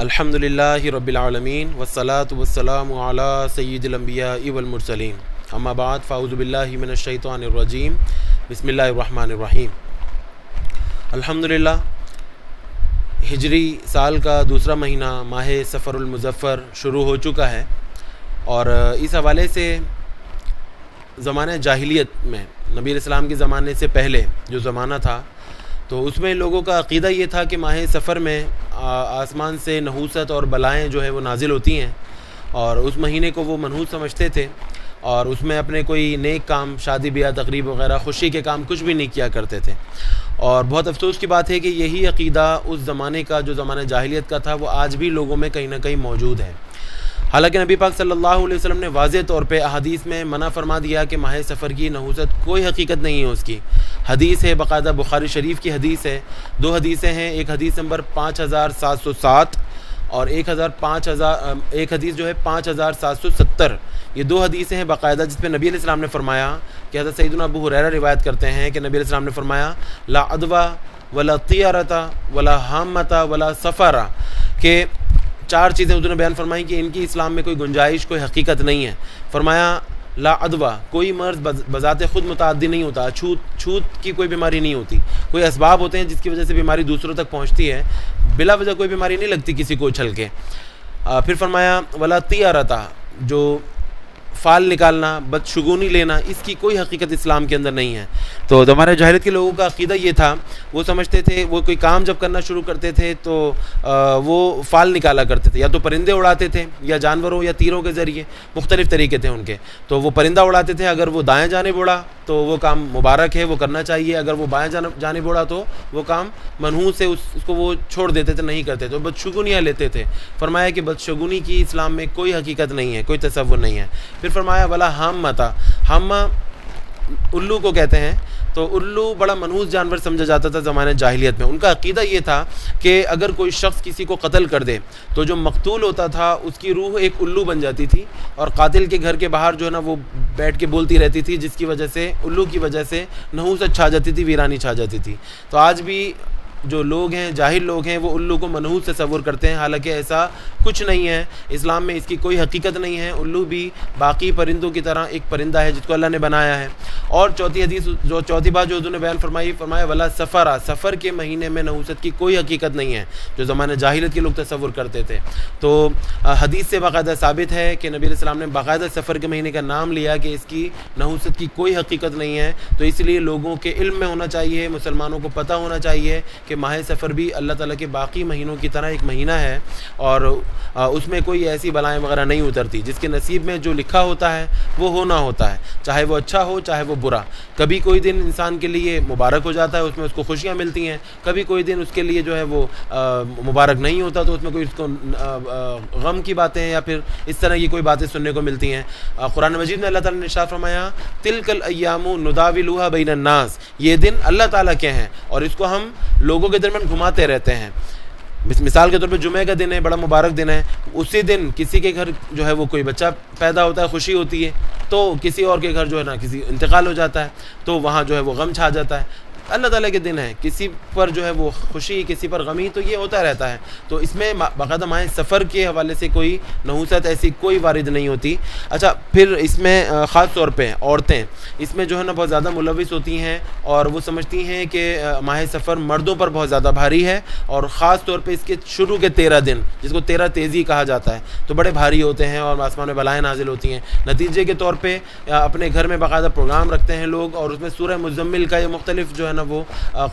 الحمد للہ رب العالمین والصلاة والسلام علی سید الانبیاء والمرسلین اما بعد فاعوذ باللہ من الشیطان الرجیم بسم اللہ الرحمن الرحیم۔ الحمدللہ ہجری سال کا دوسرا مہینہ ماہ سفر المظفر شروع ہو چکا ہے، اور اس حوالے سے زمانہ جاہلیت میں نبی علیہ السلام کے زمانے سے پہلے جو زمانہ تھا تو اس میں لوگوں کا عقیدہ یہ تھا کہ ماہ سفر میں آسمان سے نحوست اور بلائیں جو ہے وہ نازل ہوتی ہیں، اور اس مہینے کو وہ منحوس سمجھتے تھے، اور اس میں اپنے کوئی نیک کام، شادی بیاہ تقریب وغیرہ خوشی کے کام کچھ بھی نہیں کیا کرتے تھے۔ اور بہت افسوس کی بات ہے کہ یہی عقیدہ اس زمانے کا جو زمانہ جاہلیت کا تھا وہ آج بھی لوگوں میں کہیں نہ کہیں موجود ہے۔ حالانکہ نبی پاک صلی اللہ علیہ وسلم نے واضح طور پہ احادیث میں منع فرما دیا کہ ماہ سفر کی نحوست کوئی حقیقت نہیں ہے اس کی۔ حدیث ہے، باقاعدہ بخاری شریف کی حدیث ہے، دو حدیثیں ہیں، ایک حدیث نمبر 5707 اور ایک حدیث جو ہے 5770۔ یہ دو حدیثیں ہیں باقاعدہ، جس پہ نبی علیہ السلام نے فرمایا کہ حضرت سیدنا ابو ہریرہ روایت کرتے ہیں کہ نبی علیہ السلام نے فرمایا لا عدوہ ولا طیرۃ ولا حامۃ ولا سفر، کہ چار چیزیں حضور نے بیان فرمائی کہ ان کی اسلام میں کوئی گنجائش، کوئی حقیقت نہیں ہے۔ فرمایا لا عدوہ، کوئی مرض بذات خود متعدی نہیں ہوتا، چھوت کی کوئی بیماری نہیں ہوتی، کوئی اسباب ہوتے ہیں جس کی وجہ سے بیماری دوسروں تک پہنچتی ہے، بلا وجہ کوئی بیماری نہیں لگتی کسی کو اچھل کے۔ پھر فرمایا ولا طیرۃ، جو فال نکالنا، بدشگونی لینا، اس کی کوئی حقیقت اسلام کے اندر نہیں ہے۔ تو ہمارے جاہلیت کے لوگوں کا عقیدہ یہ تھا، وہ سمجھتے تھے وہ کوئی کام جب کرنا شروع کرتے تھے تو وہ فال نکالا کرتے تھے، یا تو پرندے اڑاتے تھے یا جانوروں یا تیروں کے ذریعے، مختلف طریقے تھے ان کے۔ تو وہ پرندہ اڑاتے تھے، اگر وہ دائیں جانب اڑا تو وہ کام مبارک ہے، وہ کرنا چاہیے، اگر وہ بائیں جانب اڑا تو وہ کام منحوس ہے، اس کو وہ چھوڑ دیتے تھے، نہیں کرتے تھے، بدشگونیاں لیتے تھے۔ فرمایا کہ بدشگونی کی اسلام میں کوئی حقیقت نہیں ہے، کوئی تصور نہیں ہے۔ پھر فرمایا ولا حامۃ، حامہ الو کو کہتے ہیں، تو الو بڑا منحوس جانور سمجھا جاتا تھا زمانہ جاہلیت میں۔ ان کا عقیدہ یہ تھا کہ اگر کوئی شخص کسی کو قتل کر دے تو جو مقتول ہوتا تھا اس کی روح ایک الو بن جاتی تھی، اور قاتل کے گھر کے باہر جو ہے نا وہ بیٹھ کے بولتی رہتی تھی، جس کی وجہ سے الو کی وجہ سے نحوست چھا جاتی تھی، ویرانی چھا جاتی تھی۔ تو آج بھی جو لوگ ہیں، جاہل لوگ ہیں، وہ الو کو منحوس تصور کرتے ہیں، حالانکہ ایسا کچھ نہیں ہے، اسلام میں اس کی کوئی حقیقت نہیں ہے۔ الو بھی باقی پرندوں کی طرح ایک پرندہ ہے جس کو اللہ نے بنایا ہے۔ اور چوتھی بات جو حضور نے بیان فرمایا ولا سفر، سفر کے مہینے میں نحوست کی کوئی حقیقت نہیں ہے، جو زمانہ جاہلیت کے لوگ تصور کرتے تھے۔ تو حدیث سے باقاعدہ ثابت ہے کہ نبی علیہ السلام نے باقاعدہ سفر کے مہینے کا نام لیا کہ اس کی نحوست کی کوئی حقیقت نہیں ہے۔ تو اس لیے لوگوں کے علم میں ہونا چاہیے، مسلمانوں کو پتہ ہونا چاہیے کہ ماہ سفر بھی اللہ تعالیٰ کے باقی مہینوں کی طرح ایک مہینہ ہے، اور اس میں کوئی ایسی بلائیں وغیرہ نہیں اترتی۔ جس کے نصیب میں جو لکھا ہوتا ہے وہ ہونا ہوتا ہے، چاہے وہ اچھا ہو چاہے وہ برا۔ کبھی کوئی دن انسان کے لیے مبارک ہو جاتا ہے، اس میں اس کو خوشیاں ملتی ہیں، کبھی کوئی دن اس کے لیے جو ہے وہ مبارک نہیں ہوتا، تو اس میں کوئی اس کو غم کی باتیں یا پھر اس طرح کی کوئی باتیں سننے کو ملتی ہیں۔ قرآن مجید میں اللہ تعالیٰ نے ارشاد فرمایا تلک الایام نداولها بین الناس، یہ دن اللہ تعالیٰ کے ہیں اور اس کو ہم لوگوں کے درمیان گھماتے رہتے ہیں۔ مثال کے طور پہ جمعہ کا دن ہے، بڑا مبارک دن ہے، اسی دن کسی کے گھر جو ہے وہ کوئی بچہ پیدا ہوتا ہے، خوشی ہوتی ہے، تو کسی اور کے گھر جو ہے نا کسی انتقال ہو جاتا ہے، تو وہاں جو ہے وہ غم چھا جاتا ہے۔ اللہ تعالیٰ کے دن ہے، کسی پر جو ہے وہ خوشی، کسی پر غمی، تو یہ ہوتا رہتا ہے۔ تو اس میں باقاعدہ ماہ سفر کے حوالے سے کوئی نحوست ایسی کوئی وارد نہیں ہوتی۔ اچھا، پھر اس میں خاص طور پہ عورتیں اس میں جو ہے نا بہت زیادہ ملوث ہوتی ہیں، اور وہ سمجھتی ہیں کہ ماہ سفر مردوں پر بہت زیادہ بھاری ہے، اور خاص طور پہ اس کے شروع کے 13 دن جس کو 13 تیزی کہا جاتا ہے تو بڑے بھاری ہوتے ہیں، اور آسمان میں بلائیں نازل ہوتی ہیں۔ نتیجے کے طور پہ اپنے گھر میں باقاعدہ پروگرام رکھتے ہیں لوگ، اور اس میں سورہ مزمل کا یہ مختلف جو ہے نا وہ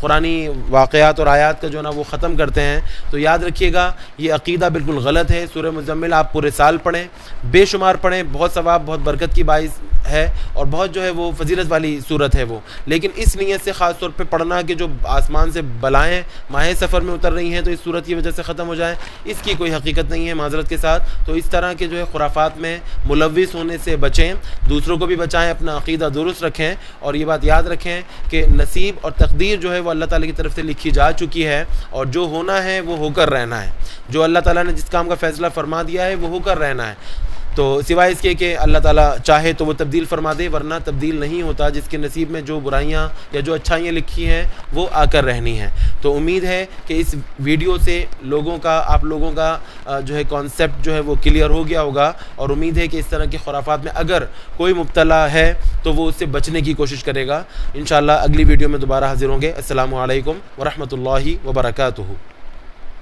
قرآنی واقعات اور آیات کا جو ہے نا وہ ختم کرتے ہیں۔ تو یاد رکھیے گا یہ عقیدہ بالکل غلط ہے۔ سورہ مزمل آپ پورے سال پڑھیں، بے شمار پڑھیں، بہت ثواب، بہت برکت کی باعث ہے، اور بہت جو ہے وہ فضیلت والی صورت ہے وہ، لیکن اس نیت سے خاص طور پہ پڑھنا کہ جو آسمان سے بلائیں ماہ سفر میں اتر رہی ہیں تو اس صورت کی وجہ سے ختم ہو جائیں، اس کی کوئی حقیقت نہیں ہے معذرت کے ساتھ۔ تو اس طرح کے جو ہے خرافات میں ملوث ہونے سے بچیں، دوسروں کو بھی بچائیں، اپنا عقیدہ درست رکھیں، اور یہ بات یاد رکھیں کہ نصیب اور تقدیر جو ہے وہ اللہ تعالیٰ کی طرف سے لکھی جا چکی ہے، اور جو ہونا ہے وہ ہو کر رہنا ہے۔ جو اللہ تعالیٰ نے جس کام کا فیصلہ فرما دیا ہے وہ ہو کر رہنا ہے۔ تو سوائے اس کے کہ اللہ تعالیٰ چاہے تو وہ تبدیل فرما دے، ورنہ تبدیل نہیں ہوتا. جس کے نصیب میں جو برائیاں یا جو اچھائیاں لکھی ہیں وہ آ کر رہنی ہیں. تو امید ہے کہ اس ویڈیو سے آپ لوگوں کا جو ہے کانسیپٹ جو ہے وہ کلیئر ہو گیا ہوگا، اور امید ہے کہ اس طرح کے خرافات میں اگر کوئی مبتلا ہے تو وہ اس سے بچنے کی کوشش کرے گا. انشاءاللہ اگلی ویڈیو میں دوبارہ حاضر ہوں گے. السلام علیکم ورحمۃ اللہ وبرکاتہ.